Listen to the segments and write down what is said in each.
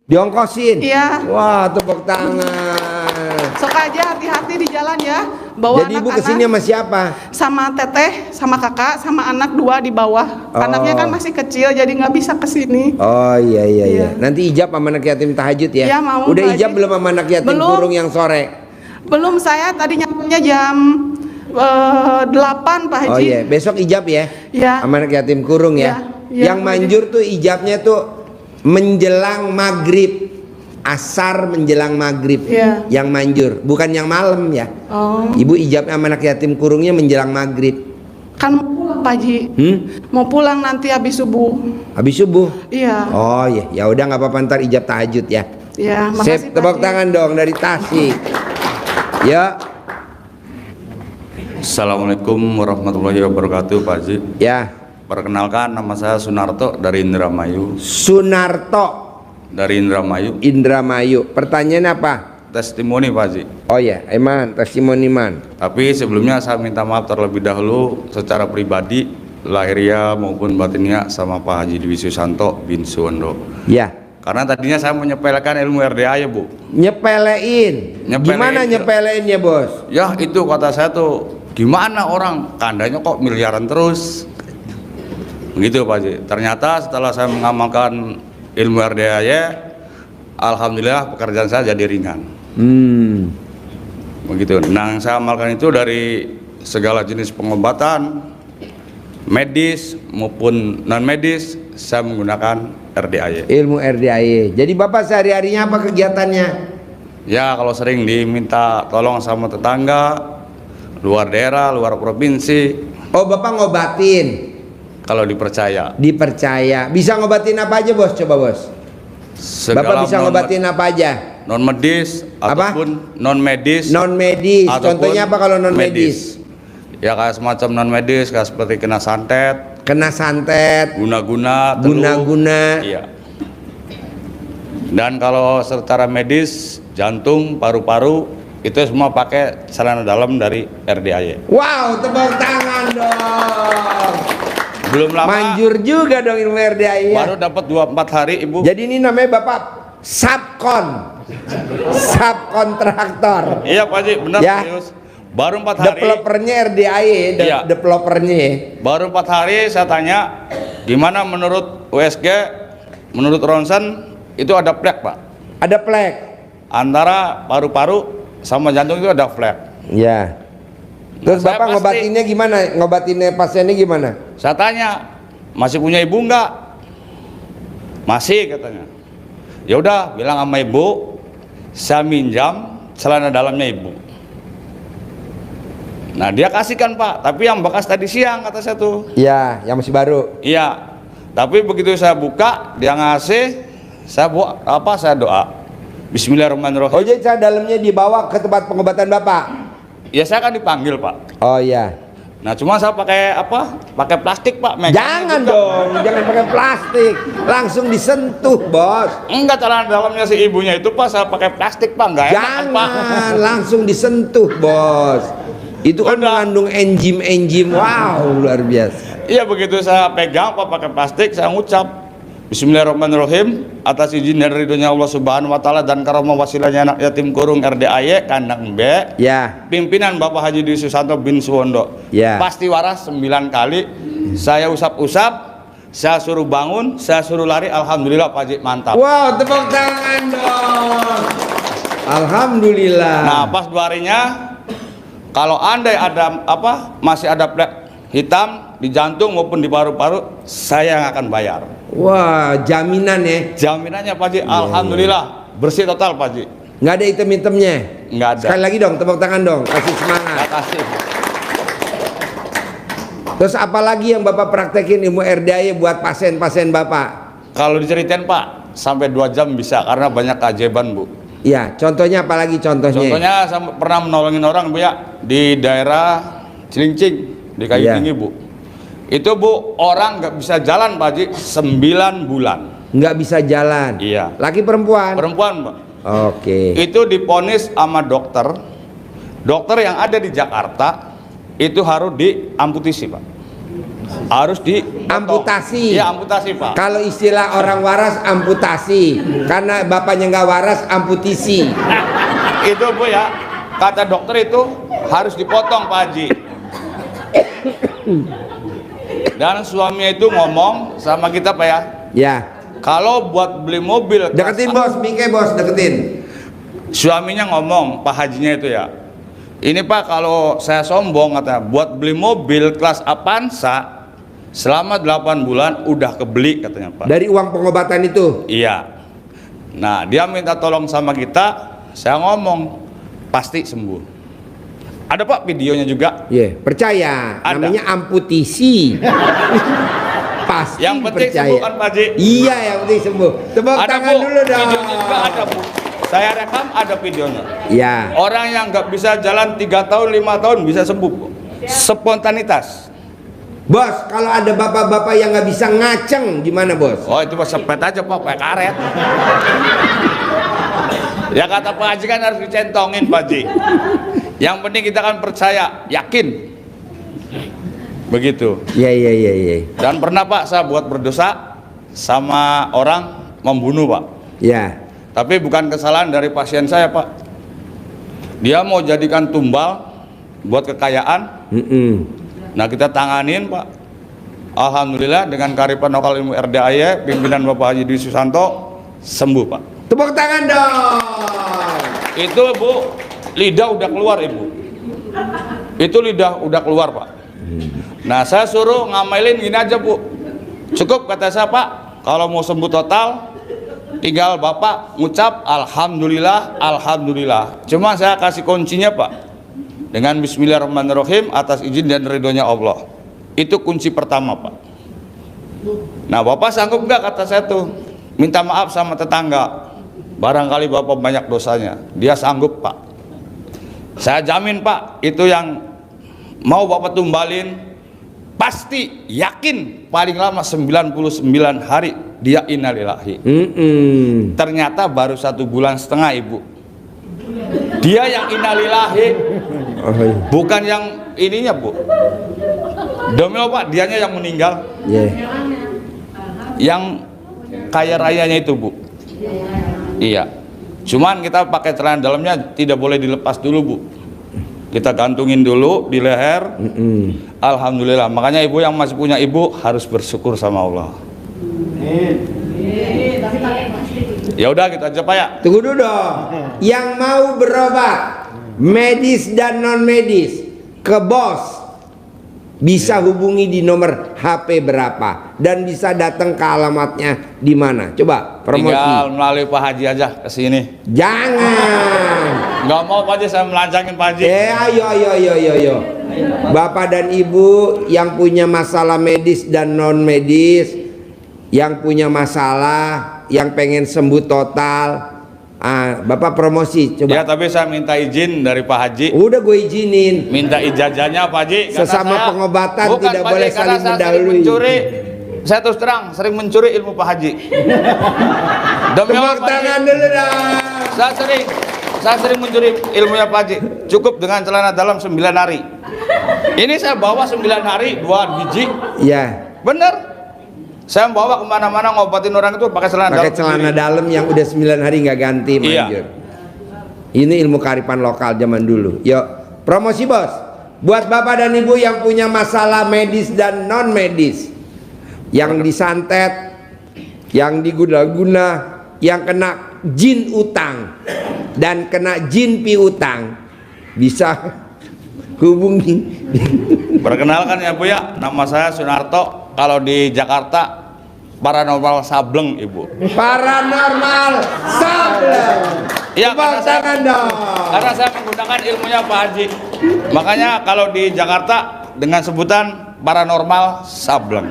Diongkosin? Iya. Wah, tepuk tangan. Sok aja hati-hati di jalan ya. Bawa Jadi ibu anak-anak. kesini sama siapa? Sama teteh, sama kakak, sama anak 2 di bawah. Oh. Anaknya kan masih kecil, jadi nggak bisa kesini. Oh iya. Iya. Nanti ijab sama anak yatim tahajud ya? Iya, mau, Udah Pak ijab Haji. belum sama anak yatim Belum. kurung yang sore? Belum, saya tadi nyampainya jam 8 Pak Haji. Oh iya, besok ijab ya? Iya. Sama anak yatim kurung ya? Iya, Yang manjur tuh ijabnya tuh menjelang maghrib, asar menjelang maghrib. Iya. Yang manjur, bukan yang malam ya. Oh. Ibu ijab sama anak yatim kurungnya menjelang maghrib. Kan mau pulang Pak Haji. Mau pulang nanti habis subuh. Habis subuh. Iya. Oh iya, ya udah nggak apa-apa, ntar ijab tahajud ya. Iya, Sip, makasih Pak tepuk Haji. tangan dong dari Tasik. Ya, Assalamualaikum warahmatullahi wabarakatuh, Pak Haji. ya. Perkenalkan, nama saya Sunarto dari Indramayu. Sunarto Dari Indramayu. Indramayu. Pertanyaan apa? Testimoni, Pak Haji. Oh ya, Eman, testimoni man. Tapi sebelumnya saya minta maaf terlebih dahulu secara pribadi, lahiriah maupun batinnya sama Pak Haji Dwi Susanto bin Suwondo. Ya, Karena tadinya saya menyepelekan ilmu RDA ya, Bu. nyepelein. Nyepelein. Gimana nyepeleinnya, Bos? Ya itu kata saya tuh, gimana orang kandanya kok miliaran terus. Begitu Pak Haji. Ternyata setelah saya mengamalkan ilmu RDA, alhamdulillah pekerjaan saya jadi ringan. Begitu. Nah, yang saya amalkan itu dari segala jenis pengobatan medis maupun non medis, saya menggunakan RDA. Ilmu RDAY. Jadi Bapak sehari-harinya apa kegiatannya? Ya, kalau sering diminta tolong sama tetangga, luar daerah, luar provinsi, Oh, Bapak ngobatin. kalau dipercaya. Dipercaya. Bisa ngobatin apa aja, Bos? Coba, Bos. Bapak bisa ngobatin apa aja? Non medis Apa? ataupun non medis. Non medis. Ataupun Contohnya apa kalau non medis? Ya kayak semacam non medis, kayak seperti kena santet, Kena santet, guna-guna, teluk. guna-guna. Iya. Dan kalau secara medis, jantung, paru-paru itu semua pakai celana dalam dari RDAY. Wow, tepuk tangan dong. Belum lama, Manjur juga dong ilmu RDAY ya. baru dapat 2-4 hari Ibu. Jadi ini namanya Bapak subkon. Subkontraktor. Iya Pak Haji, benar Ya. serius. Baru 4 hari. Developernya RDAY, Iya. developernya. Baru 4 hari saya tanya, gimana menurut USG, menurut ronsen itu ada plek Pak. Ada plek. Antara paru-paru sama jantung itu ada flek. Ya. Terus Nah, saya Bapak pasti- ngobatinnya gimana? Ngobatinnya pasiennya gimana? Saya tanya, masih punya ibu enggak? Masih katanya. Ya udah, bilang sama ibu, saya minjam celana dalamnya ibu. Nah dia kasihkan Pak, tapi yang bekas tadi siang kata saya tuh. Ya, yang masih baru. Iya, tapi begitu saya buka, dia ngasih, saya doa. Bismillahirrahmanirrahim. Oh, jadi celana dalamnya dibawa ke tempat pengobatan Bapak? Ya saya kan dipanggil Pak. Oh iya. Nah cuma saya pakai apa? Pakai plastik Pak. megangnya Jangan juga. dong, jangan pakai plastik. Langsung disentuh, Bos. Enggak, celana dalamnya si ibunya itu Pak saya pakai plastik Pak, enggak enak kan, Pak. Jangan, langsung disentuh, Bos. Itu kan Udah. mengandung enzim-enzim. Wow, luar biasa. Iya begitu saya pegang Pak pakai plastik, saya ngucap Bismillahirrahmanirrahim, atas izin dan ridhonya Allah Subhanahu wa taala dan karomah wasilahnya anak yatim kurung RDAY kandang B, Ya, pimpinan Bapak Haji Dwi Susanto bin Suwondo. Ya. Pasti waras 9 kali. Saya usap-usap, saya suruh bangun, saya suruh lari, alhamdulillah Pak Haji mantap. wow, tepuk tangan dong. Alhamdulillah. Nah, pas 2 harinya kalau andai ada masih ada plek hitam di jantung maupun di paru-paru, saya yang akan bayar. Wah, jaminan ya. Jaminannya Pak Haji, alhamdulillah bersih total Pak Haji. Nggak ada item-itemnya. Nggak ada. Sekali lagi dong, tepuk tangan dong. Kasih semangat. Terima kasih. Terus apalagi yang Bapak praktekin ilmu RDAY buat pasien-pasien Bapak? Kalau diceritain Pak, sampai 2 jam bisa karena banyak keajaiban Bu. Ya, contohnya apalagi contohnya? Contohnya saya pernah menolongin orang Bu ya di daerah Cilincing di Kayu Iya. Tinggi Bu. Itu Bu, orang nggak bisa jalan Pak Haji 9 bulan. Nggak bisa jalan. Iya. Laki perempuan? Perempuan Pak. Oke. Itu diponis sama dokter. Dokter yang ada di Jakarta itu harus diamputisi Pak. harus di Amputasi. Ya, amputasi, Pak. Kalau istilah orang waras amputasi, karena bapaknya nggak waras amputisi. Itu Bu ya, kata dokter itu harus dipotong Pak Haji. Dan suaminya itu ngomong sama kita Pak ya, Ya. kalau buat beli mobil Deketin bos, bingkai bos, deketin. suaminya ngomong, Pak Hajinya itu ya, ini Pak kalau saya sombong katanya, buat beli mobil kelas Avanza selama 8 bulan udah kebeli katanya Pak. Dari uang pengobatan itu. Iya. Nah dia minta tolong sama kita, saya ngomong pasti sembuh. Ada Pak videonya juga. Iya, percaya. Ada. Namanya amputisi. Pasti Yang penting percaya. sembuh kan Pak Haji? Iya, yang penting sembuh. Tepuk Ada tangan Bu, dulu dong. videonya juga ada Bu. Saya rekam ada videonya. Iya. Orang yang nggak bisa jalan 3 tahun 5 tahun bisa sembuh Bu. Spontanitas. Bos, kalau ada bapak-bapak yang nggak bisa ngaceng, gimana bos? Oh itu Pak sepet aja Pak, pakai karet. Ya kata Pak Haji kan harus dicentongin Pak Haji. Yang penting kita kan percaya, yakin. Begitu. Iya, iya, iya, iya. Dan pernah Pak saya buat berdosa sama orang membunuh Pak. Ya. Tapi bukan kesalahan dari pasien saya Pak. Dia mau jadikan tumbal buat kekayaan. Nah kita tanganin Pak. Alhamdulillah dengan kearifan lokal ilmu RDAY pimpinan Bapak Haji Dwi Susanto sembuh Pak. Tepuk tangan dong. Itu Bu, lidah udah keluar Ibu. Itu lidah udah keluar Pak. Nah saya suruh ngamelin gini aja Bu. Cukup kata saya Pak, kalau mau sembuh total tinggal Bapak ngucap Alhamdulillah, Alhamdulillah. Cuma saya kasih kuncinya Pak, dengan Bismillahirrahmanirrahim atas izin dan ridhonya Allah. Itu kunci pertama Pak. Nah Bapak sanggup nggak kata saya tuh, minta maaf sama tetangga, barangkali Bapak banyak dosanya. Dia sanggup Pak. Saya jamin Pak, itu yang mau Bapak tumbalin pasti yakin paling lama 99 hari dia innalillahi. Ternyata baru 1 bulan setengah Ibu, dia yang innalillahi, bukan yang ininya Bu. Demi Pak, dianya yang meninggal. Yang kaya rayanya itu Bu. Iya. Cuman kita pakai celana dalamnya tidak boleh dilepas dulu Bu. Kita gantungin dulu di leher. Alhamdulillah. Makanya ibu yang masih punya ibu harus bersyukur sama Allah. Ya udah gitu aja Pak ya. Tunggu dulu dong. Yang mau berobat medis dan non medis ke bos bisa hubungi di nomor HP berapa dan bisa datang ke alamatnya di mana? Coba promosi. Tinggal melalui Pak Haji aja ke sini. Jangan. Nggak mau Pak Haji, saya melancangin Pak Haji. Ayo. Bapak dan Ibu yang punya masalah medis dan non medis, yang punya masalah, yang pengen sembuh total, Bapak promosi coba. Ya tapi saya minta izin dari Pak Haji. Udah gue izinin. Minta ijazahnya Pak Haji. Sesama saya, pengobatan bukan, tidak Pak Haji, boleh karena saling saya mendahului. sering mencuri. Saya terus terang sering mencuri ilmu Pak Haji. Demi Allah, Tepuk Pak Haji. tangan dulu dong. Saya sering mencuri ilmunya Pak Haji. Cukup dengan celana dalam 9 hari. Ini saya bawa 9 hari 2 biji. Ya. Bener. Saya bawa kemana-mana ngobatin orang itu pakai celana dalam. Pakai celana dalam yang udah 9 hari nggak ganti, Iya. manjur. Ini ilmu kearifan lokal zaman dulu. Yuk, promosi bos. Buat bapak dan ibu yang punya masalah medis dan non medis, yang disantet, yang diguna-guna, yang kena jin utang dan kena jin piutang, bisa hubungi. Perkenalkan ya Bu ya, nama saya Sunarto. Kalau di Jakarta paranormal sableng Ibu. Paranormal sableng. Iya, Tepuk tangan dong. Karena saya menggunakan ilmunya Pak Haji. Makanya kalau di Jakarta dengan sebutan paranormal sableng.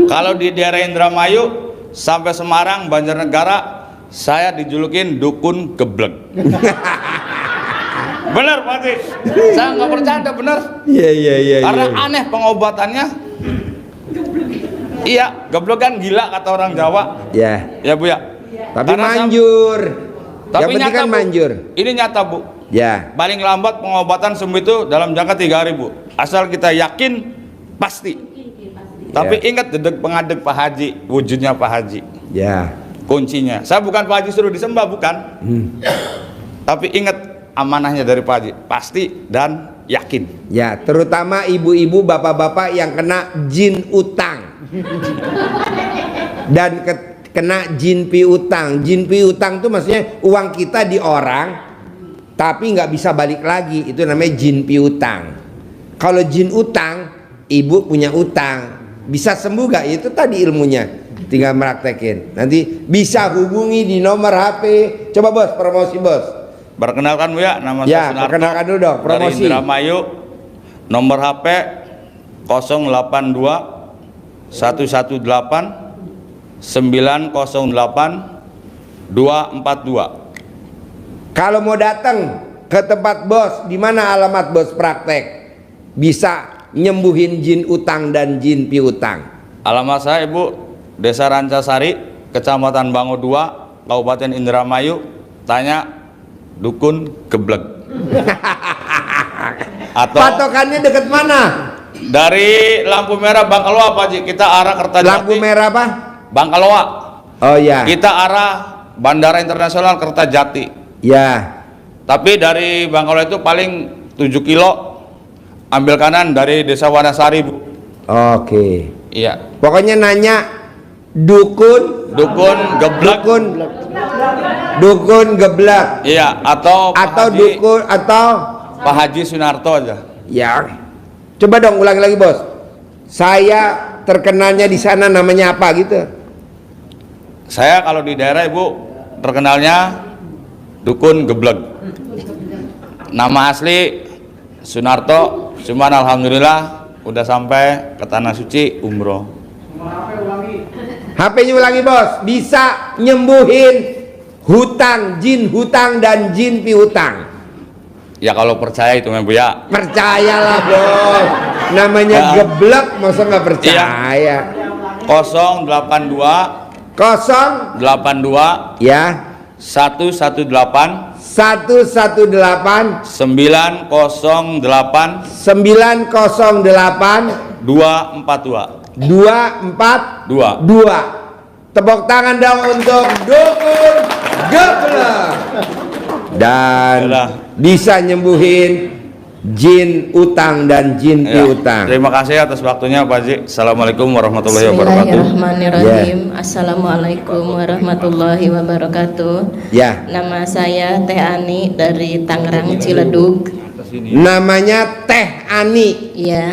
Kalau di daerah Indramayu sampai Semarang, Banjarnegara, saya dijulukin dukun geblek. Bener Pak Haji. Saya nggak bercanda, bener. Iya. Karena aneh pengobatannya. Iya, geblek kan gila kata orang Jawa. Ya. Ya Bu ya. Tapi Karena manjur. Tapi Yang penting nyata, kan Bu. manjur. Ini nyata Bu. Ya. Paling lambat pengobatan sembuh itu dalam jangka 3 hari Bu. Asal kita yakin pasti. Tapi ingat dedek pengadek Pak Haji, wujudnya Pak Haji. Ya. Kuncinya. Saya bukan Pak Haji suruh disembah, bukan. Tapi ingat amanahnya dari Pak Haji, pasti dan yakin. Ya, terutama ibu-ibu, bapak-bapak yang kena jin utang. Dan kena jin piutang. Jin piutang itu maksudnya uang kita di orang tapi nggak bisa balik lagi, itu namanya jin piutang. Kalau jin utang, ibu punya utang, bisa sembuh gak? Itu tadi ilmunya, tinggal meraktekin. Nanti bisa hubungi di nomor HP. Coba bos, promosi bos. Perkenalkan Bu ya, nama Ya, saya Sunarto. perkenalkan dulu dong, promosi. Dari Indramayu, nomor HP 082 118 908 242. Kalau mau datang ke tempat bos, di mana alamat bos praktek? Bisa nyembuhin jin utang dan jin piutang. Alamat saya Ibu, Desa Rancasari, Kecamatan Bango 2, Kabupaten Indramayu. Tanya dukun geblek. Atau Patokannya dekat mana? dari lampu merah Bangkaloa Pak Haji, kita arah Kertajati. Lampu merah apa? Bangkaloa. Oh ya. Kita arah Bandara Internasional Kertajati. Ya. Tapi dari Bangkaloa itu paling 7 kilo, ambil kanan dari Desa Wanasari Bu. Oke. Iya. Pokoknya nanya dukun Geblek. Dukun geblek. Iya, atau Atau Haji, dukun atau Pak Haji Sunarto aja. ya. Coba dong ulangi lagi bos. Saya terkenalnya di sana namanya apa gitu? Saya kalau di daerah Ibu terkenalnya dukun geblek. Nama asli Sunarto, cuman alhamdulillah udah sampai ke tanah suci umroh. HP-nya ulangi bos. Bisa nyembuhin hutang, jin hutang dan jin piutang. Ya kalau percaya itu Bu ya. Percayalah bos. Namanya Ya. geblek, masa nggak percaya? 082 082 ya 118 118 908 908 242. 242. Tepuk tangan dong untuk dukun geblek. Dan Yalah. bisa nyembuhin jin utang dan jin Ya, piutang. terima kasih atas waktunya Pak Haji. Assalamualaikum warahmatullahi wabarakatuh. Bismillahirrahmanirrahim. Assalamualaikum warahmatullahi wabarakatuh. Ya, Nama saya Teh Ani dari Tangerang Ciledug. namanya Teh Ani. Iya.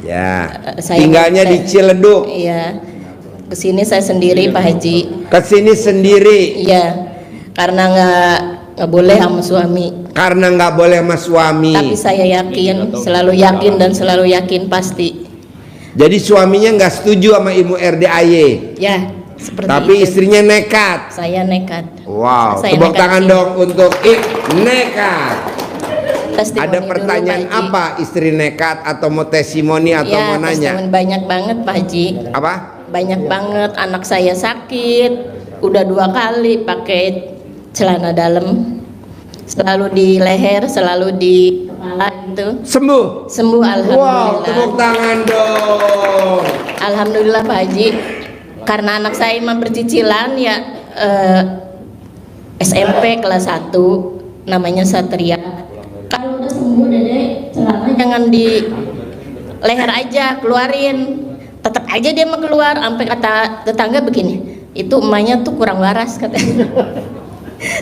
Ya, Saya tinggalnya di Teh. Ciledug. Iya. Kesini saya sendiri Pak Haji. Kesini sendiri Iya. Karena nggak boleh sama suami. karena nggak boleh sama suami. Tapi saya yakin, selalu yakin dan selalu yakin pasti. Jadi suaminya nggak setuju sama ilmu RDAY. Ya, seperti Tapi itu. istrinya nekat. Saya nekat. Wow, Saya tepuk nekat tangan sini. dong untuk nekat. Testimoni Ada dulu, pertanyaan Pak Haji. apa? Istri nekat atau mau testimoni atau Ya, mau nanya? testimoni banyak banget Pak Haji. Apa? Banyak banget, anak saya sakit. Udah 2 kali pakai celana dalam. Selalu di leher, selalu di kepala itu. Sembuh. Sembuh Wow, alhamdulillah. tepuk tangan dong. Alhamdulillah Pak Haji. Karena anak saya emang bercicilan ya, SMP kelas 1, namanya Satria. Kalau udah sembuh Dede, celana jangan di leher aja, keluarin. Tetap aja dia mau keluar, sampai kata tetangga begini, itu emaknya tuh kurang waras katanya.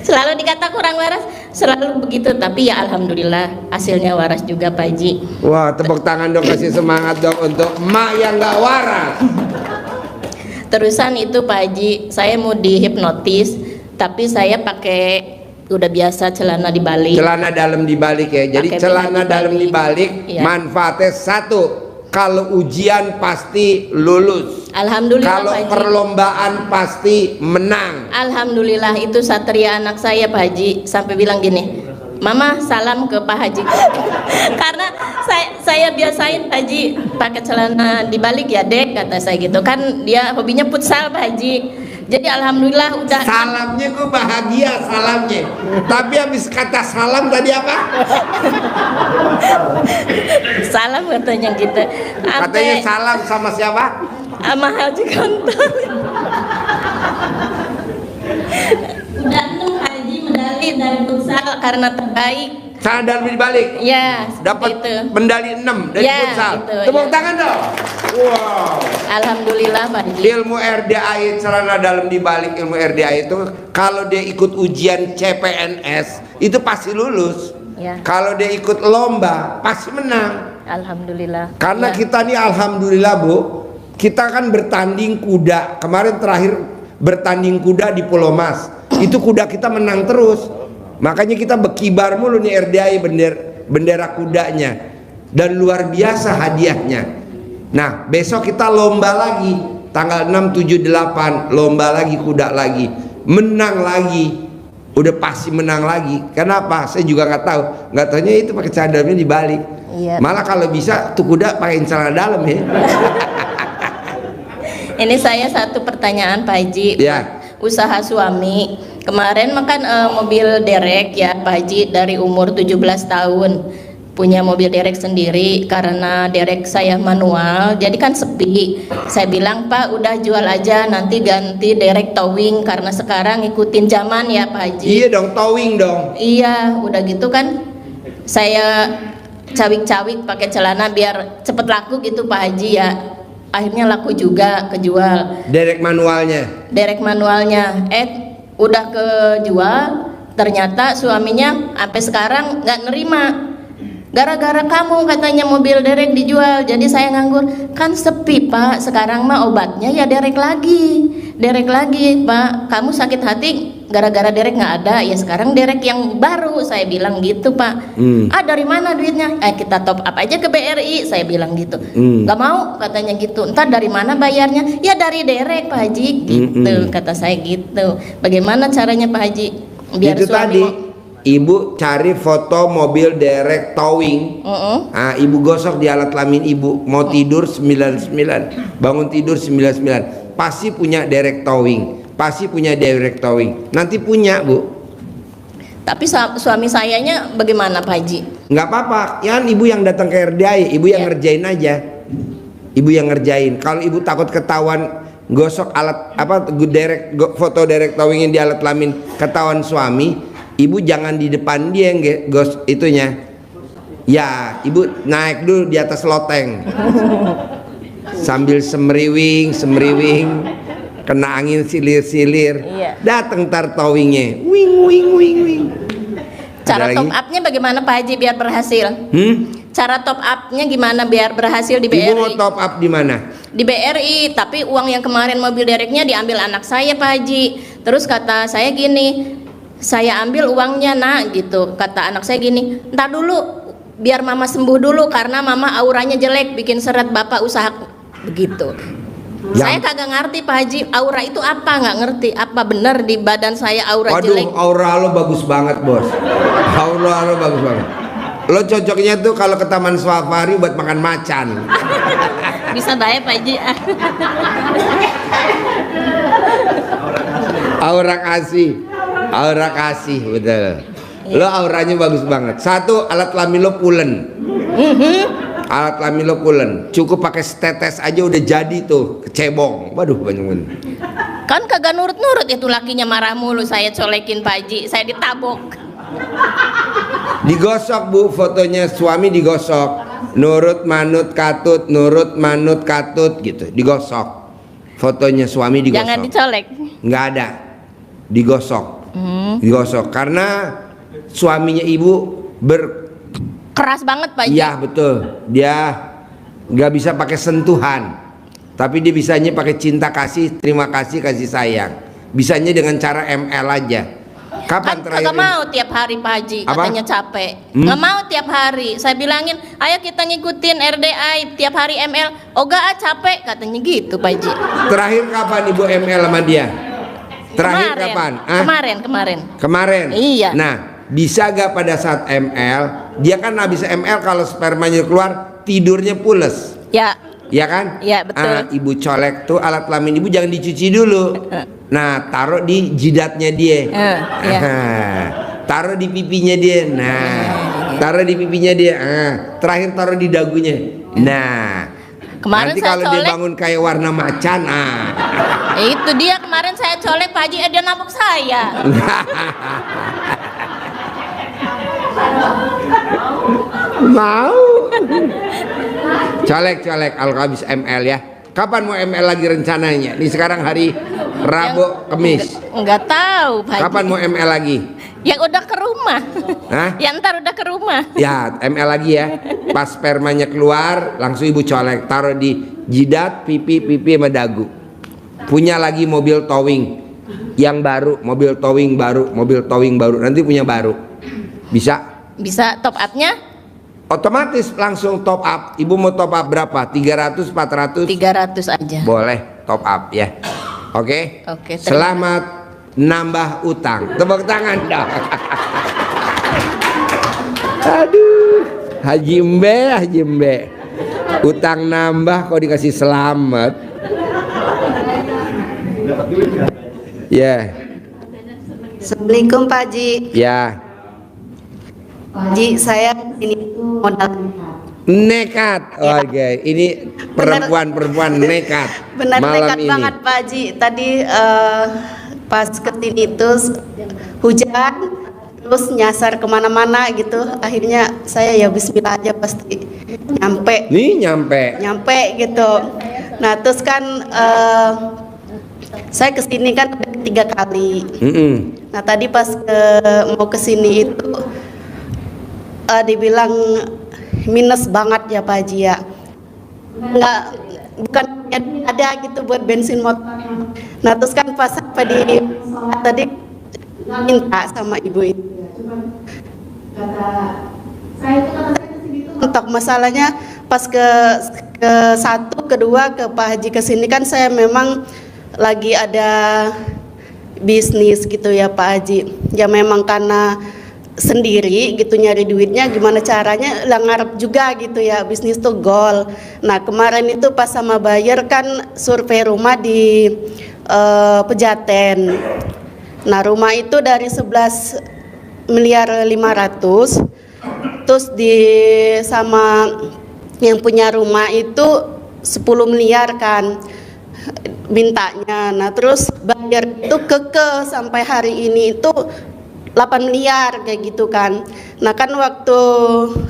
Selalu dikata kurang waras, selalu begitu. Tapi ya alhamdulillah hasilnya waras juga Pak Haji. Wah, tepuk tangan dong, kasih semangat dong untuk emak yang nggak waras. Terusan itu Pak Haji, saya mau dihipnotis, tapi saya pakai udah biasa celana dibalik. Celana dalam dibalik ya. Jadi Pakai celana beda dalam dibalik Iya. manfaatnya satu. Kalau ujian pasti lulus. Alhamdulillah Kalau Pak Haji. perlombaan pasti menang. Alhamdulillah itu Satria anak saya Pak Haji sampai bilang gini, Mama salam ke Pak Haji. Karena saya biasain Pak Haji pakai celana dibalik ya Dek, kata saya gitu kan, dia hobinya futsal Pak Haji. Jadi alhamdulillah udah. Salamnya gue bahagia salamnya. Tapi habis kata salam tadi apa? Salam katanya gitu. Katanya salam sama siapa? Mahal juga kontol. Udah 6 Haji medali dari futsal karena terbaik. Sadar dibalik. Ya, Dapat itu. medali 6 dari Ya, futsal. itu, Tepuk ya. tangan dong. Wow. Alhamdulillah Pak Haji. Ilmu RDAI, celana dalam dibalik ilmu RDAI itu kalau dia ikut ujian CPNS itu pasti lulus. Ya. Kalau dia ikut lomba pasti menang. Alhamdulillah. Karena Ya. kita nih alhamdulillah Bu, kita kan bertanding kuda. Kemarin terakhir bertanding kuda di Pulau Mas. Itu kuda kita menang terus. Makanya kita berkibar mulu nih RDAI bendera kudanya. Dan luar biasa hadiahnya. Nah, besok kita lomba lagi tanggal 6, 7, 8 lomba lagi kuda lagi. Menang lagi. Udah pasti menang lagi. Kenapa? Saya juga nggak tahu. Nggak taunya itu pakai celana dalamnya dibalik. Iya. Malah kalau bisa tuh kuda pakai celana dalam ya. Ini saya satu pertanyaan Pak Haji. Ya. Usaha suami kemarin makan mobil derek ya Pak Haji dari umur 17 tahun punya mobil derek sendiri karena derek saya manual jadi kan sepi. Saya bilang Pak udah jual aja nanti ganti derek towing karena sekarang ngikutin zaman ya Pak Haji. Iya dong, towing dong. Iya udah gitu kan saya cawik-cawik pakai celana biar cepet laku gitu Pak Haji ya. Akhirnya laku juga, kejual Derek manualnya. derek manualnya. Udah kejual, ternyata suaminya sampai sekarang nggak nerima. Gara-gara kamu katanya mobil derek dijual, jadi saya nganggur. Kan sepi Pak, sekarang mah obatnya ya derek lagi Pak. Kamu sakit hati gara-gara derek nggak ada, ya sekarang derek yang baru. Saya bilang gitu Pak. Dari mana duitnya? Kita top up aja ke BRI, saya bilang gitu. Nggak mau katanya gitu. Ntar dari mana bayarnya? Ya dari derek Pak Haji, gitu kata saya gitu. Bagaimana caranya Pak Haji? Biar Itu suami tadi ibu cari foto mobil derek towing. Ah, ibu gosok di alat kelamin ibu. Mau tidur 99, bangun tidur 99. Pasti punya derek towing. Pasti punya derek towing. Nanti punya Bu. Tapi suami sayanya bagaimana Pak Haji? Nggak apa-apa. Kan ibu yang datang ke RDAI, ibu yang Ya. ngerjain aja. Ibu yang ngerjain. Kalau ibu takut ketahuan gosok alat foto derek towingin di alat kelamin ketahuan suami, ibu jangan di depan dia itunya. Ya, ibu naik dulu di atas loteng. Sambil semriwing, kena angin silir-silir. Iya. Datang tar towingnya. Wing. Cara Ada top lagi? upnya bagaimana Pak Haji biar berhasil? Cara top upnya gimana biar berhasil di Ibu mau BRI? top up di mana? Di BRI, tapi uang yang kemarin mobil dereknya diambil anak saya Pak Haji. Terus kata saya gini, saya ambil uangnya nak gitu. Kata anak saya gini, ntar dulu biar mama sembuh dulu karena mama auranya jelek bikin seret bapak usaha begitu. Saya kagak ngerti Pak Haji, aura itu apa, nggak ngerti. Apa benar di badan saya aura jelek? Waduh, aura lo bagus banget bos. Aura lo bagus banget. Lo cocoknya tuh kalau ke Taman Safari buat makan macan. Bisa bayar Pak Haji. Aura kasih betul. Lo auranya bagus banget. Satu, alat kelamin lo pulen. Alat kelamin lo pulen. Cukup pakai tetes aja udah jadi tuh kecebong. Waduh banyak banget. Kan kagak nurut-nurut itu lakinya marah mulu, saya colekin Pak Haji, saya ditabok. Digosok Bu, fotonya suami digosok. Nurut manut katut gitu. Digosok. Fotonya suami digosok. Jangan dicolek. Nggak ada. Digosok. Digosok karena suaminya ibu Keras banget Pak Haji. iya betul, dia nggak bisa pakai sentuhan, tapi dia bisanya pakai cinta kasih, terima kasih, kasih sayang. Bisanya dengan cara ML aja. Kapan Kan terakhir? kagak mau tiap hari Pak Haji, Apa? katanya capek. Nggak mau tiap hari. Saya bilangin, ayo kita ngikutin RDI tiap hari ML. Oga capek, katanya gitu Pak Haji. Terakhir kapan ibu ML sama dia? Terakhir kapan? Ah? Kemarin. Iya. Nah, bisa gak pada saat ML, dia kan habis ML kalau spermanya keluar tidurnya pules. Ya. Ya kan? Iya, betul. Ibu colek tuh alat kelamin ibu jangan dicuci dulu. Nah, taruh di jidatnya dia. Iya. Taruh di pipinya dia. Nah, taruh di pipinya dia. Terakhir taruh di dagunya. Nah, Kemarin Nanti saya kalau dia colek, bangun kayak warna macan, itu dia kemarin saya colek Pak Haji, dia nabok saya. Mau. Colek Alkabis ML ya. Kapan mau ML lagi rencananya? Ini sekarang hari Rabu, Kamis. Enggak tahu Pak Haji. Kapan mau ML lagi? Yang udah ke rumah. Hah? Yang ntar udah ke rumah. Ya, ML lagi ya. Pas spermanya keluar, langsung ibu colek, taruh di jidat, pipi sama dagu. Punya lagi mobil towing yang baru, mobil towing baru. Nanti punya baru. Bisa? Bisa top up-nya? Otomatis langsung top up. Ibu mau top up berapa? 300, 400? 300 aja. Boleh top up ya. Oke? Oke, terima Selamat nambah utang. Tepuk tangan dong. Aduh, Haji Mbe. Utang nambah kok dikasih selamat. Ya. Assalamualaikum Pak Haji. Ya. Pak Haji, saya ini modal Nekat. Oke, ini perempuan nekat. benar malam nekat ini. banget Pak Haji. Tadi pas kesini itu hujan, terus nyasar kemana-mana gitu. Akhirnya saya ya Bismillah aja pasti nyampe Nih nyampe. gitu. Nah terus kan saya kesini kan udah 3 kali. Nah tadi pas mau kesini itu dibilang minus banget ya Pak Haji ya. Bukan ada gitu buat bensin motor. Nah terus kan pas sampai di tadi minta sama ibu itu. Kata saya kesini tuh untuk masalahnya pas ke satu kedua ke Pak Haji kesini kan saya memang lagi ada bisnis gitu ya Pak Haji. Ya memang karena sendiri gitu nyari duitnya gimana caranya lah ngarep juga gitu ya bisnis tuh goal. Nah kemarin itu pas sama buyer kan survei rumah di Pejaten. Nah rumah itu dari 11 miliar 500, terus di sama yang punya rumah itu 10 miliar kan mintanya. Nah terus buyer itu keke sampai hari ini itu 8 miliar kayak gitu kan. Nah kan waktu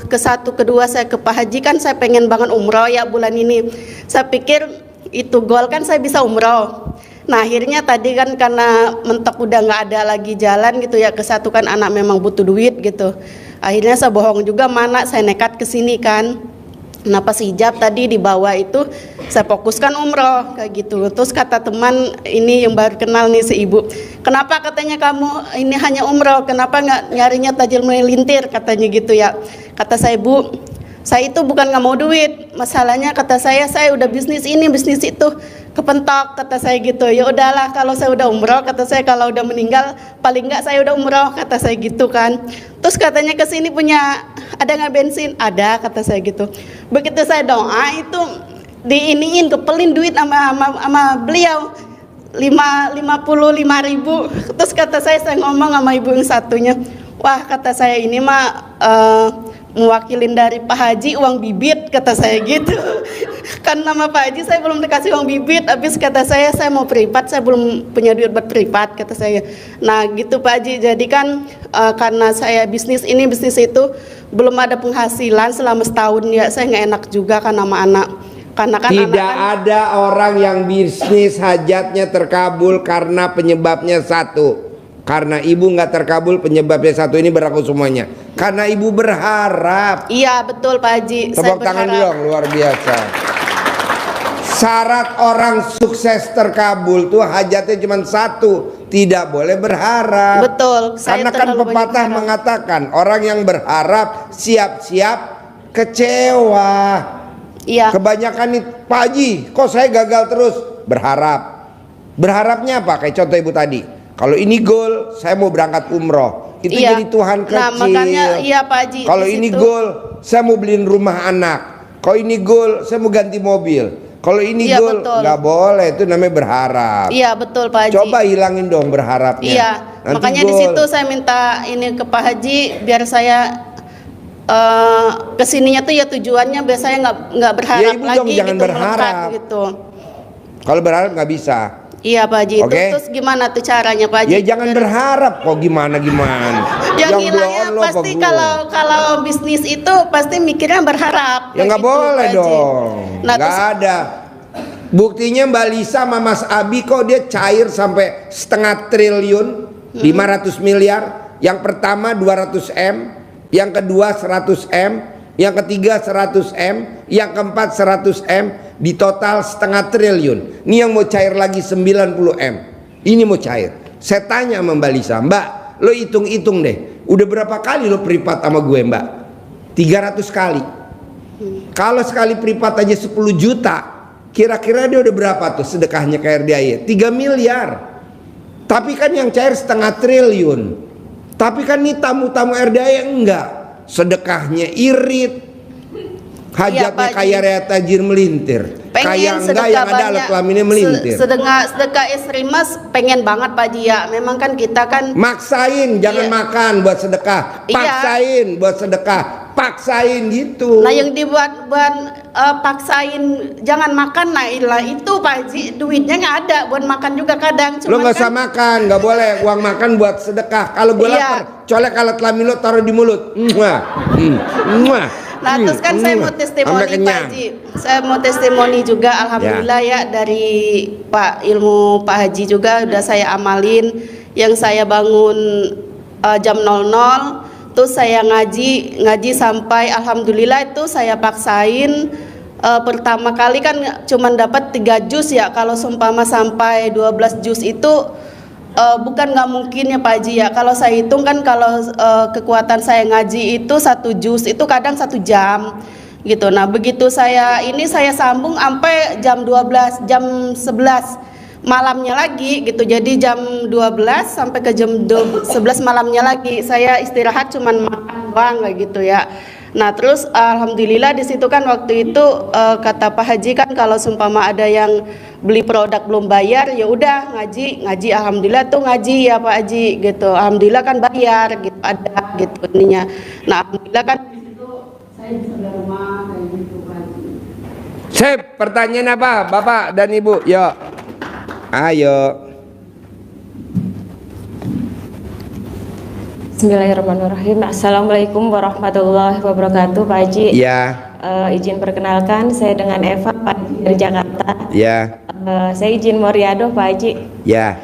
ke satu kedua saya ke Pak Haji kan saya pengen banget umroh ya bulan ini. Saya pikir itu goal kan saya bisa umroh. Nah akhirnya tadi kan karena mentok udah nggak ada lagi jalan gitu ya, ke satu kan anak memang butuh duit gitu. Akhirnya saya bohong juga mana saya nekat ke sini kan. Nah pas hijab tadi di bawah itu saya fokuskan umroh kayak gitu. Terus kata teman ini yang baru kenal nih si ibu, kenapa katanya kamu ini hanya umroh, kenapa nggak nyarinya tajil melintir katanya gitu ya. Kata saya bu, saya itu bukan nggak mau duit, masalahnya kata saya udah bisnis ini bisnis itu kepentok kata saya gitu. Ya udahlah kalau saya udah umroh kata saya, kalau udah meninggal paling nggak saya udah umroh kata saya gitu kan. Terus katanya ke sini punya ada nggak bensin? Ada kata saya gitu. Begitu saya doa itu diiniin kepelin duit sama beliau 55.000. Terus kata saya ngomong sama ibu yang satunya, wah kata saya ini mah mewakilin dari Pak Haji uang bibit kata saya gitu. Kan nama Pak Haji saya belum dikasih uang bibit, habis kata saya mau privat, saya belum punya duit buat privat kata saya. Nah gitu Pak Haji, jadi kan karena saya bisnis ini bisnis itu belum ada penghasilan selama setahun ya, saya nggak enak juga kan sama anak. Karena kan tidak ada orang yang bisnis hajatnya terkabul karena penyebabnya satu. Karena ibu nggak terkabul penyebabnya satu, ini berlaku semuanya. Karena ibu berharap. Iya betul Pak Haji. Tepuk tangan dong, luar biasa. Syarat orang sukses terkabul tuh hajatnya cuma satu, tidak boleh berharap. Betul. Karena kan pepatah mengatakan orang yang berharap siap-siap kecewa. Iya. Kebanyakan nih Pak Haji, kok saya gagal terus? Berharap. Berharapnya apa? Kayak contoh ibu tadi. Kalau ini goal, saya mau berangkat umroh. Itu iya. jadi Tuhan kecil. Nah makanya iya Pak Haji. Kalau ini goal, saya mau beliin rumah anak. Kalau ini goal, saya mau ganti mobil. Kalau ini iya, goal, nggak boleh. Itu namanya berharap. Iya betul Pak Haji. Coba hilangin dong berharapnya. Iya. Nanti Makanya goal. di situ saya minta ini ke Pak Haji biar saya kesininya tuh ya tujuannya biasanya nggak berharap Ya, Ibu lagi dong, jangan gitu, berharap. melekat gitu. Kalau berharap nggak bisa. Iya Pak Haji. Oke. Terus gimana tuh caranya Pak Haji? Ya jangan berharap kok gimana. Yang ngilangnya pasti kalau bisnis itu pasti mikirnya berharap. Ya nggak gitu, boleh Pak Haji. dong. Nah, Nggak terus- ada. Buktinya Mbak Lisa sama Mas Abi kok dia cair sampai 1,5 triliun, 500 miliar. Yang pertama 200 M, yang kedua 100 M, yang ketiga 100 M, yang keempat 100 M, di total 1,5 triliun. Ini yang mau cair lagi 90 M. Ini mau cair. Saya tanya sama Mbak Lisa, Mbak, lo hitung-hitung deh, udah berapa kali lo privat sama gue, Mbak? 300 kali. Kalau sekali privat aja 10 juta, kira-kira dia udah berapa tuh sedekahnya ke RDAY? 3 miliar. Tapi kan yang cair 1,5 triliun. Tapi kan nih tamu-tamu RDAY enggak. Sedekahnya irit. Hajatnya Pak Haji. kaya raya tajir melintir. Kaya enggak yang ada alat kelaminnya melintir. Sedekah istri Mas pengen banget Pak Haji ya. Memang kan kita kan Maksain jangan Iya. makan buat sedekah. Iya. Paksain buat sedekah. Paksain gitu. nah yang dibuat paksain jangan makan, nah ilah itu Pak Haji duitnya nggak ada buat makan juga kadang. Lo nggak usah kan, makan, nggak boleh uang makan buat sedekah. Kalau gue Iya. lapar, colek alat kelamin lo taruh di mulut. Mwah. Mwah. Nah terus kan saya mau Sampai testimoni Pak kenyang. Haji. Saya mau testimoni juga alhamdulillah ya dari ilmu Pak Haji juga udah saya amalin. Yang saya bangun jam 00, terus saya ngaji sampai alhamdulillah itu saya paksain. Pertama kali kan cuma dapat 3 juz ya. Kalau seumpama sampai 12 juz itu bukan nggak mungkin ya Pak Haji ya. Kalau saya hitung kan kalau kekuatan saya ngaji itu 1 juz itu kadang 1 jam gitu. Nah begitu saya sambung sampai jam 12, jam 11 malamnya lagi gitu. Jadi jam 12 sampai ke jam 11 malamnya lagi saya istirahat cuman makan doang kayak gitu ya. Nah terus alhamdulillah di situ kan waktu itu kata Pak Haji kan kalau seumpama ada yang beli produk belum bayar ya udah ngaji alhamdulillah tuh ngaji ya Pak Haji gitu. Alhamdulillah kan bayar gitu ada gitu ininya. Nah alhamdulillah kan di situ saya bisa beli rumah kayak gitu Pak Haji. Sip, pertanyaan apa Bapak dan Ibu? Yuk. Ayo. Bismillahirrahmanirrahim. Assalamualaikum warahmatullahi wabarakatuh, Pak Haji. Ya. Izin perkenalkan, saya dengan Eva, Pak Haji dari Jakarta. Ya. Saya izin mau riadoh, Pak Haji. Ya.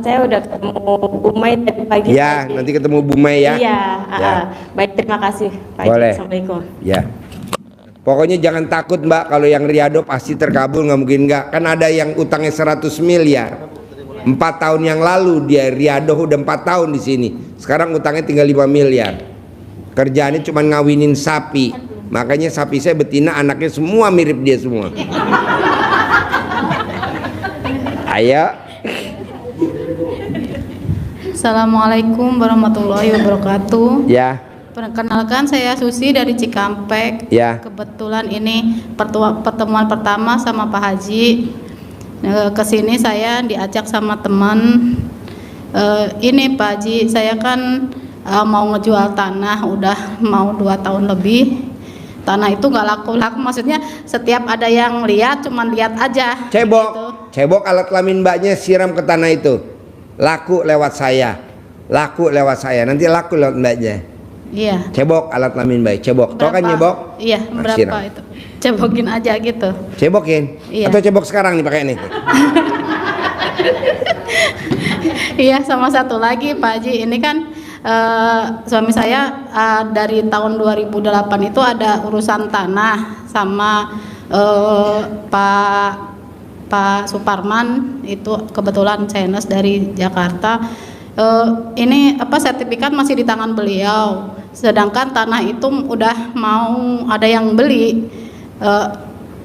Saya udah ketemu Bu Mai tadi pagi. Ya, Pak Haji. nanti ketemu Bu Mei ya. Iya. Ya. Baik, terima kasih, Pak Haji. Boleh. Assalamualaikum. Ya. Pokoknya jangan takut Mbak, kalau yang riado pasti terkabul, nggak mungkin nggak. Kan ada yang utangnya 100 miliar. 4 tahun yang lalu dia riado udah 4 tahun di sini. Sekarang utangnya tinggal 5 miliar. Kerjaannya cuma ngawinin sapi. Makanya sapi saya betina, anaknya semua mirip dia semua. Ayo. Assalamualaikum warahmatullahi wabarakatuh. Ya. Perkenalkan saya Susi dari Cikampek. Ya. Kebetulan ini pertemuan pertama sama Pak Haji. Kesini saya diajak sama teman. Ini Pak Haji, saya kan mau ngejual tanah udah mau 2 tahun lebih. Tanah itu nggak laku-laku, maksudnya setiap ada yang lihat cuman lihat aja. Cebok. gitu. Cebok alat kelamin Mbaknya siram ke tanah itu. Laku lewat saya. Laku lewat saya. Nanti laku lewat Mbaknya. Iya. Cebok alat kelamin Mbak. Cebok. Tau kan nyebok? Iya, Nah, berapa siram. itu? Cebokin aja gitu. Cebokin? Iya. Atau cebok sekarang nih pakai nih? Iya, sama satu lagi Pak Haji, ini kan suami saya dari tahun 2008 itu ada urusan tanah sama Pak Suparman, itu kebetulan CNS dari Jakarta. Ini sertifikat masih di tangan beliau, sedangkan tanah itu udah mau ada yang beli.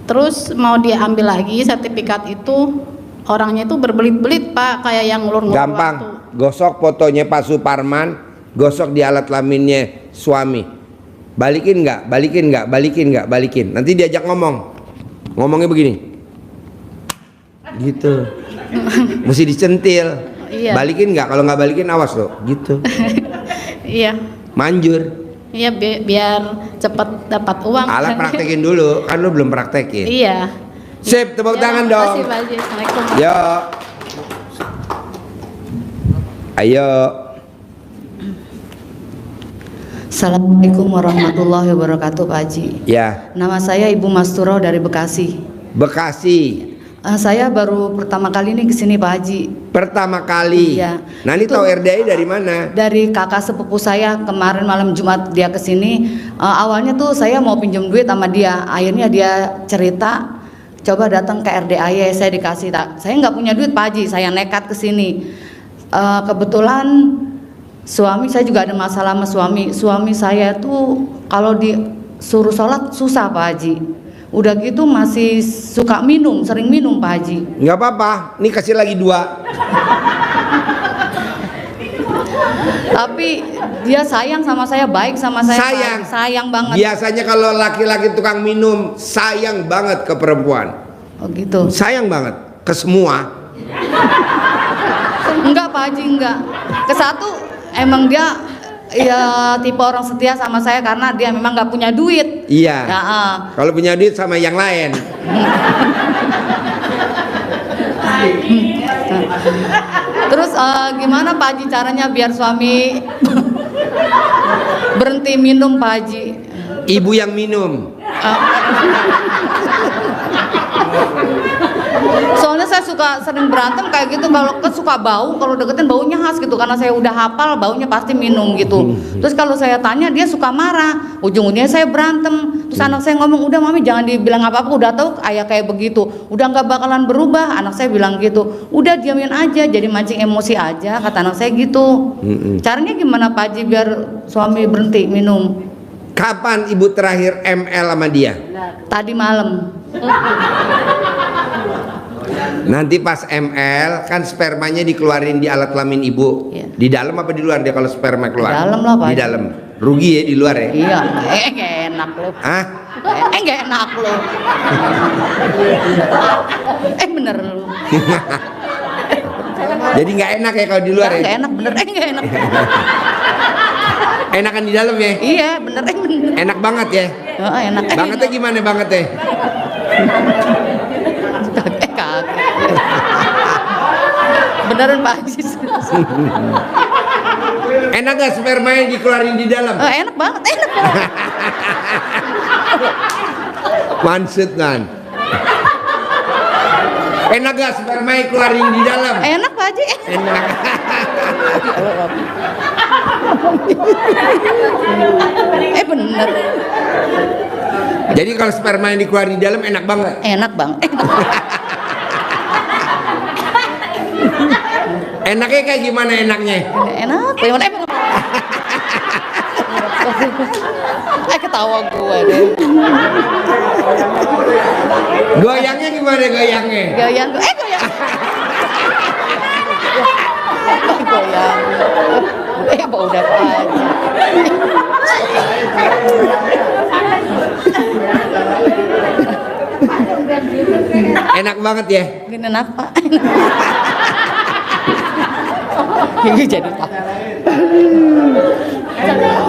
Terus mau diambil lagi sertifikat itu, orangnya itu berbelit-belit Pak, kayak yang ngulur-ngulur waktu. Gampang. Gosok fotonya Pak Suparman, gosok di alat kelaminnya suami. Balikin nggak? Balikin nggak? Balikin nggak? Balikin. Nanti diajak ngomong. Ngomongnya begini. Gitu. Mesti dicentil. Iya. Balikin nggak? Kalau nggak balikin awas loh. Gitu. Iya. Manjur. Iya, biar cepat dapat uang. Alat praktekin dulu, kan lu belum praktekin. Iya. Sip, tepuk Ya, tangan makasih, dong. Pak Haji. Assalamualaikum. Yo. Ayo. Assalamualaikum warahmatullahi wabarakatuh Pak Haji. Ya, Nama saya Ibu Masturo dari Bekasi. Bekasi. Saya baru pertama kali ini kesini Pak Haji. Pertama kali. Iya. Nah, ini Itu- tahu RDI dari mana? Dari kakak sepupu saya kemarin malam Jumat dia kesini. Awalnya tuh saya mau pinjam duit sama dia. Akhirnya dia cerita coba datang ke RDAY, saya dikasih. Saya nggak punya duit Pak Haji, saya nekat kesini. Kebetulan suami saya juga ada masalah sama suami. Suami saya tuh kalau disuruh sholat susah Pak Haji. Udah gitu masih suka minum, sering minum Pak Haji. Nggak apa-apa, ini kasih lagi 2. Tapi dia sayang sama saya, baik sama saya. Pak Sayang. Haji. Sayang banget. Biasanya kalau laki-laki tukang minum sayang banget ke perempuan. Oh gitu. Sayang banget ke semua. Enggak Pak Haji, enggak. Ke satu emang dia ya tipe orang setia sama saya karena dia memang nggak punya duit. Iya. Ya, Kalau punya duit sama yang lain. Terus gimana Pak Haji caranya biar suami berhenti minum Pak Haji? Ibu yang minum. Soalnya saya sering berantem kayak gitu, kalau suka bau, kalau deketin baunya khas gitu karena saya udah hafal baunya pasti minum gitu. Terus kalau saya tanya dia suka marah, ujung-ujungnya saya berantem. Terus anak saya ngomong, udah mami jangan dibilang apa-apa, udah tahu ayah kayak begitu, udah nggak bakalan berubah. Anak saya bilang gitu, udah diamin aja, jadi mancing emosi aja, kata anak saya gitu. Caranya gimana Pak Haji biar suami berhenti minum? Kapan ibu terakhir ML sama dia? Tadi malam. Nanti pas ML kan spermanya dikeluarin di alat kelamin ibu. Iya. Di dalam apa di luar dia kalau sperma keluar? Di dalam lah, Pak. Di dalam. Rugi ya di luar ya? Iya, nggak enak loh. Hah? Nggak enak loh. Bener loh. Jadi nggak enak ya kalau di luar ya? Nggak enak bener, nggak enak. Enakan di dalam ya? Iya bener, bener. Enak banget ya? Enak. Bangetnya gimana bangetnya? Kagak. Beneran Pak Haji. Enak gak spermanya dikeluarin di dalam? Enak banget, enak banget. Mansut kan? Enak gak spermanya keluarin di dalam? Enak Pak Haji. Enak. Bener. Jadi kalau sperma yang dikeluarin di dalam enak banget? Enak bang. Enaknya kayak gimana enaknya? Enak. Emang. Ketawa gue deh. Goyangnya gimana goyangnya? Goyang. Goyang. Goyang. Bau udah Pak Haji. Enak banget ya? Gini enak Pak. Ini jadi Pak.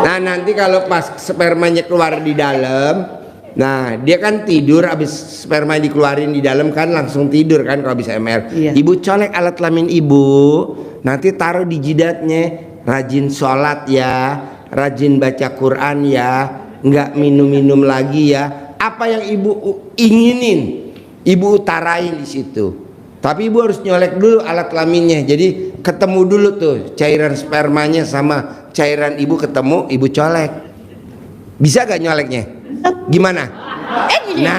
Nah nanti kalau pas spermanya keluar di dalam, nah dia kan tidur, abis sperma dikeluarin di dalam kan langsung tidur kan kalau bisa ML. Iya. Ibu colek alat kelamin ibu, nanti taruh di jidatnya. Rajin sholat ya, rajin baca Quran ya, nggak minum-minum lagi ya. Apa yang ibu inginin, ibu utarain di situ. Tapi ibu harus nyolek dulu alat kelaminnya. Jadi ketemu dulu tuh cairan spermanya sama cairan ibu ketemu, ibu colek. Bisa gak nyoleknya? Gimana? Nah.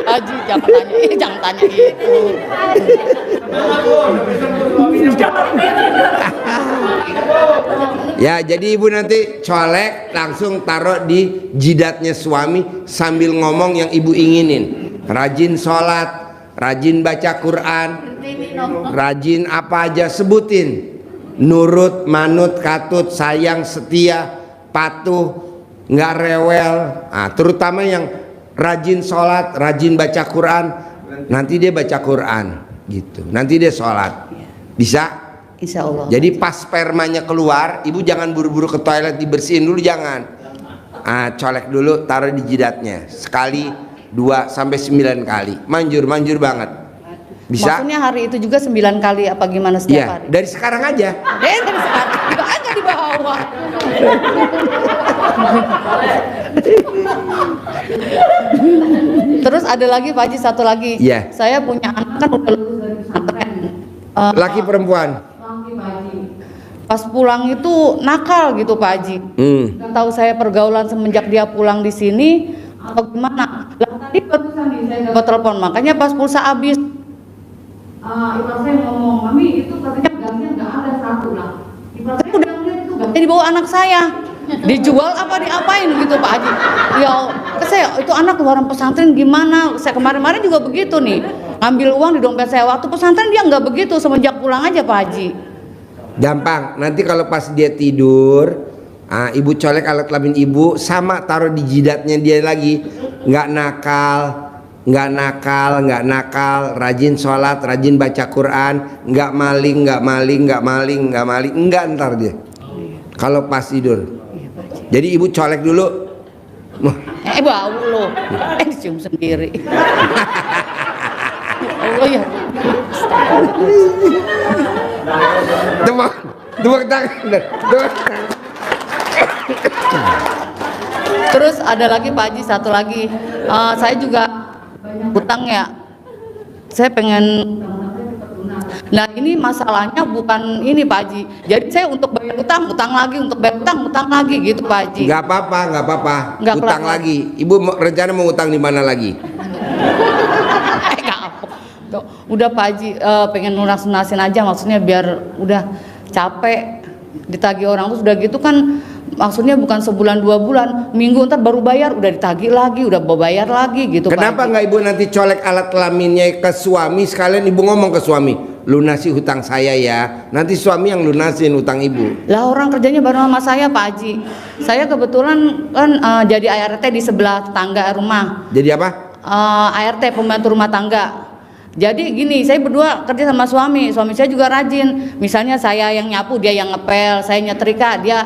Haji jangan tanya gitu. Ya, jadi ibu nanti colek langsung taruh di jidatnya suami sambil ngomong yang ibu inginin. Rajin sholat, rajin baca Quran, rajin apa aja sebutin. Nurut, manut, katut, sayang, setia, patuh, nggak rewel. Nah, terutama yang rajin sholat, rajin baca Quran, nanti dia baca Quran gitu, nanti dia sholat, bisa. Insya Allah. Jadi pas spermanya keluar, ibu jangan buru-buru ke toilet, dibersihin dulu, jangan. Colek dulu, taruh di jidatnya sekali, 2 sampai 9 kali, manjur banget. Bisa? Maksudnya hari itu juga 9 kali apa gimana setiap Iya, hari? dari sekarang aja. Dari sekarang aja di bawah. Terus ada lagi Pak Haji, satu lagi. Iya. Saya punya anak kan udah lulus dari pesantren. Laki perempuan? Laki Pak Haji. Pas pulang itu nakal gitu Pak Haji. Nggak tahu saya pergaulan semenjak dia pulang di sini atau gimana. Lah tadi barusan nih saya dapat telepon, makanya pas pulsa habis. Ipar saya ngomong, Mami itu katanya gasnya nggak ada satu lah. Ipar saya udah ngeliat itu gasnya dibawa anak saya. Dijual apa diapain gitu Pak Haji. Ya saya itu anak keluaran pesantren gimana. Saya kemarin-kemarin juga begitu nih. Ngambil uang di dompet saya waktu pesantren, dia nggak begitu, semenjak pulang aja Pak Haji. Gampang, nanti kalau pas dia tidur, ibu colek alat kelamin ibu, sama taruh di jidatnya dia lagi. Nggak nakal, rajin sholat, rajin baca Quran, nggak maling, enggak ntar dia. Kalau pas tidur. Jadi ibu colek dulu. Bau lo, dicium sendiri. Allah ya. Tepuk tangan. Terus ada lagi Pak Haji, satu lagi. Saya juga utang ya. Saya pengen. Nah ini masalahnya bukan ini Pak Haji. Jadi saya untuk bayar utang lagi, untuk bayar utang lagi gitu Pak Haji. Nggak apa-apa. Nggak Utang kelar. lagi. Ibu rencana mau utang di mana lagi? Udah Pak Haji, pengen lunasin aja, maksudnya biar udah capek ditagih orang tuh sudah gitu kan, maksudnya bukan sebulan 2 bulan, minggu ntar baru bayar, udah ditagih lagi, udah mau bayar lagi gitu. Kenapa Pak Haji. nggak ibu nanti colek alat kelaminnya ke suami, sekalian ibu ngomong ke suami, lunasi hutang saya ya, nanti suami yang lunasin hutang ibu. Lah orang kerjanya baru sama saya Pak Haji. Saya kebetulan kan jadi ART di sebelah tetangga rumah. Jadi apa? ART, pembantu rumah tangga. Jadi gini, saya berdua kerja sama suami saya juga rajin. Misalnya saya yang nyapu, dia yang ngepel, saya nyetrika, dia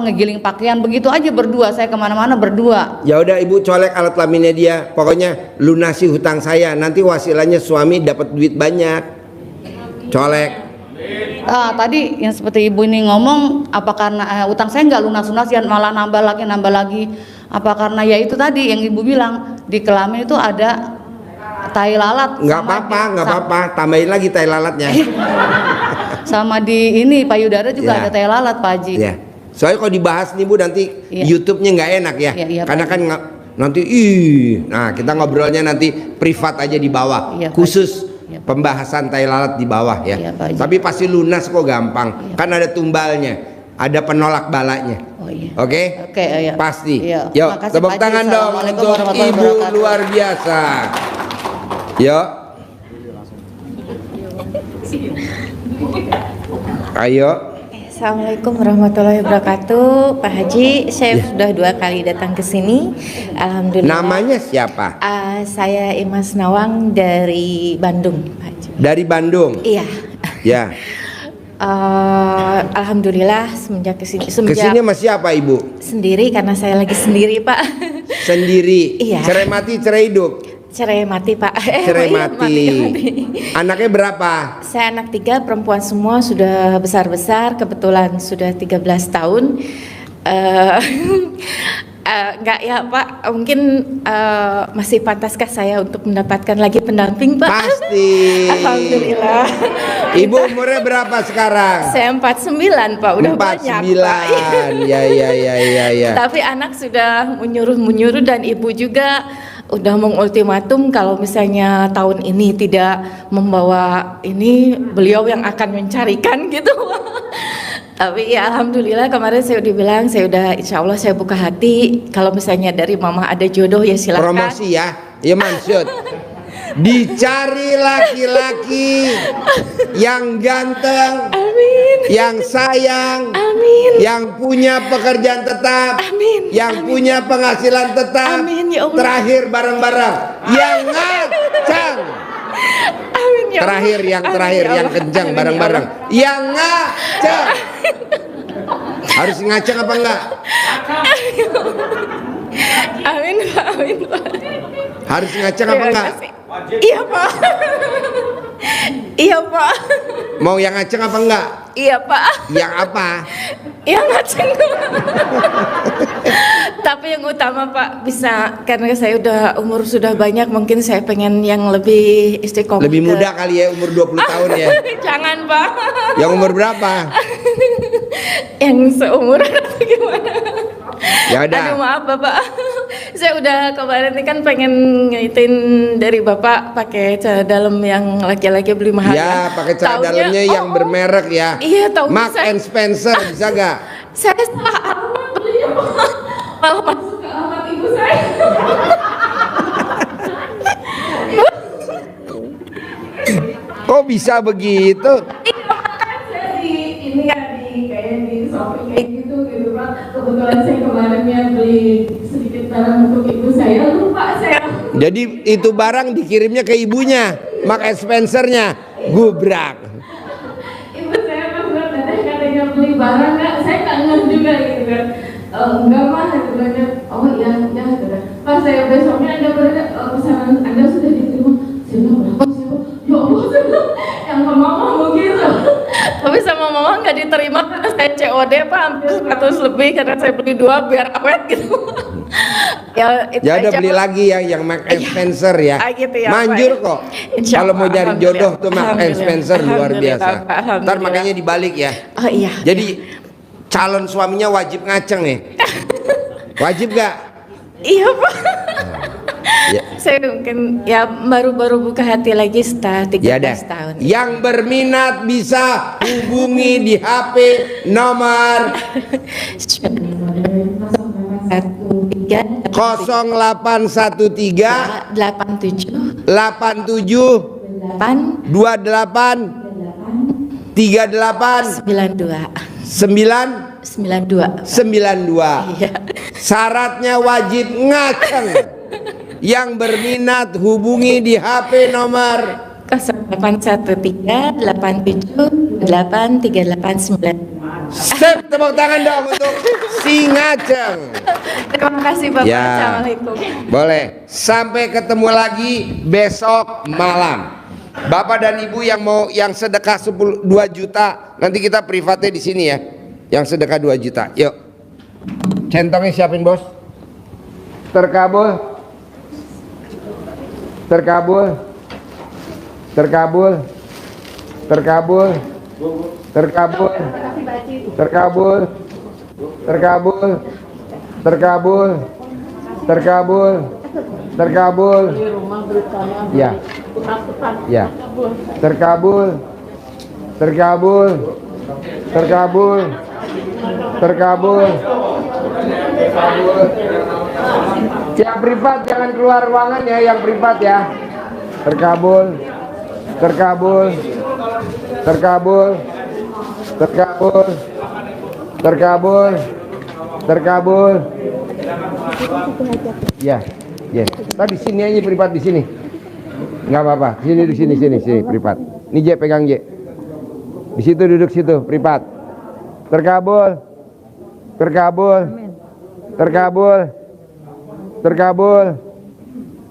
ngegiling pakaian, begitu aja berdua. Saya kemana-mana berdua. Ya udah ibu colek alat kelaminnya dia, pokoknya lunasi hutang saya, nanti wasilanya suami dapat duit banyak. Colek. Tadi yang seperti ibu ini ngomong, apa karena utang saya nggak lunas-lunas ya, malah nambah lagi. Apa karena ya itu tadi yang ibu bilang, di kelamin itu ada tai lalat. Nggak apa-apa, tambahin lagi tai lalatnya. Sama di ini payudara juga Ya. ada tai lalat Pak Haji. Ya. Soalnya kalau dibahas nih bu, nanti Iya. YouTube-nya nggak enak ya. Iya, Karena Pak kan nanti nah kita ngobrolnya nanti privat aja di bawah, Iya, Pak. khusus Iya, Pak. pembahasan tai lalat di bawah ya. Iya, Pak Haji. Tapi pasti lunas kok, gampang. Iya. Kan ada tumbalnya, ada penolak balanya. Oh iya. Oke? Oke, iya. Pasti. Iya. Yuk, Makasih, tepuk Pak Haji. tangan dong Assalamualaikum untuk warahmatullahi ibu wabarakatuh. luar biasa. Yuk. Ayo. Assalamualaikum warahmatullahi wabarakatuh, Pak Haji. Saya sudah 2 kali datang ke sini. Alhamdulillah. Namanya siapa? Saya Imas Nawang dari Bandung, Pak Haji. Dari Bandung. Iya. Ya. Alhamdulillah semenjak kesini. Kesini sama siapa ibu? Sendiri karena saya lagi sendiri, Pak. Sendiri. Iya. Cerai mati, cerai hidup. Cerai mati, Pak. Cerai iya, mati. Anaknya berapa? Saya anak 3, perempuan semua, sudah besar-besar. Kebetulan sudah 13 tahun. Enggak ya Pak, mungkin masih pantaskah saya untuk mendapatkan lagi pendamping Pak? Pasti. Alhamdulillah. Ibu umurnya berapa sekarang? Saya 49 Pak, udah banyak Pak. 49. Ya. Tapi anak sudah menyuruh dan ibu juga udah mengultimatum kalau misalnya tahun ini tidak membawa ini, beliau yang akan mencarikan gitu. Tapi ya alhamdulillah kemarin saya udah bilang, saya udah insya Allah saya buka hati, kalau misalnya dari mama ada jodoh ya silakan. Promosi ya. Ya maksud. Dicari laki-laki yang ganteng, Amin. yang sayang, Amin. yang punya pekerjaan tetap, Amin. yang punya penghasilan tetap, Amin, ya Allah. terakhir bareng-bareng yang Terakhir, yang terakhir, yang kencang bareng-bareng. Yang ngaceng. Harus ngaceng apa enggak? Amin Pak, amin Pak. Harus ngaceng apa enggak? Iya Pak. Iya Pak. Mau yang ngaceng apa enggak? Iya Pak. Yang apa? Yang ngaceng. Tapi yang utama Pak, bisa, karena saya umur sudah banyak, mungkin saya pengen yang lebih istiqomah. Lebih muda kali ya, umur 20 tahun ya. Jangan Pak. Yang umur berapa? Yang seumuran atau gimana? Ya udah. Aduh maaf Bapak. Saya udah kemarin ini kan pengen ngeliatin dari Bapak pakai celana dalam yang laki-laki beli mahal. Ya, pakai celana dalamnya yang bermerek ya. Iya, tahu. Mark and Spencer, bisa gak? Saya salah alamat beli malah masuk ke alamat ibu saya. Kok bisa begitu? Iya, makanya saya ini ya kayak di shopping kayak gitu Pak. Kebetulan saya kemarinnya beli sedikit barang untuk ibu saya, lupa saya. Jadi itu barang dikirimnya ke ibunya, Mark and Spencer-nya, gubrak. Ibu saya pas datang katanya beli barang nggak, saya nggak ngeh juga gitu kan. Enggak mah, katanya, oh iya udah gitu kan. Pas saya besoknya ada pesanan Anda sudah diterima. Saya bilang berapa sih? Ya Allah, yang ke mama begitu. Tapi sama mama nggak diterima karena saya COD Pak, hampir 100 lebih karena saya beli 2 biar awet gitu. Ya, itu Ya udah aja, beli Pak. lagi yang Mark and Spencer ya. Gitu ya, Manjur Pak. kok. Insya Kalau mau Allah, cari jodoh tuh Mark and alhamdulillah. Spencer luar Alhamdulillah, biasa. Pak, alhamdulillah. Ntar makanya dibalik ya. Oh iya. Jadi calon suaminya wajib ngaceng nih. Wajib gak? Iya Pak. Ya. Saya mungkin ya baru-baru buka hati lagi setelah 13 Ya dah. tahun. Yang berminat bisa hubungi di HP nomor 0813 87 87 8 28 38 92 9 92. 92. Iya. Syaratnya wajib ngaceng. Yang berminat hubungi di HP nomor 0813 87 8 38 92. Sip, tepuk tangan dong untuk si ngaceng. Terima kasih Bapak. Ya. Assalamualaikum. Boleh. Sampai ketemu lagi besok malam. Bapak dan Ibu yang mau yang sedekah 2 juta, nanti kita privatnya di sini ya. Yang sedekah 2 juta. Yuk. Centongnya siapin, Bos. Terkabul. Terkabul. Terkabul. Terkabul. Terkabul. Terkabul. Terkabul. Terkabul. Terkabul. Terkabul. Ya. Ya. Terkabul. Terkabul. Terkabul. Terkabul. Yang privat jangan keluar ruangan ya, yang privat ya. Terkabul. Terkabul. Terkabul. Terkabul. Terkabul. Terkabul. Ya. Ya. Tadi sini aja privat di sini. Enggak apa-apa. Sini privat. Ini J pegang J. Di situ duduk situ privat. Terkabul. Terkabul. Terkabul. Terkabul.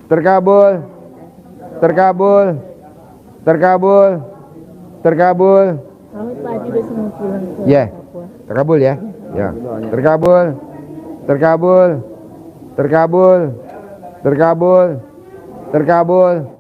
Terkabul. Terkabul. Terkabul. Terkabul. Ya. Terkabul ya. Ya. Terkabul. Terkabul. Terkabul. Terkabul. Terkabul.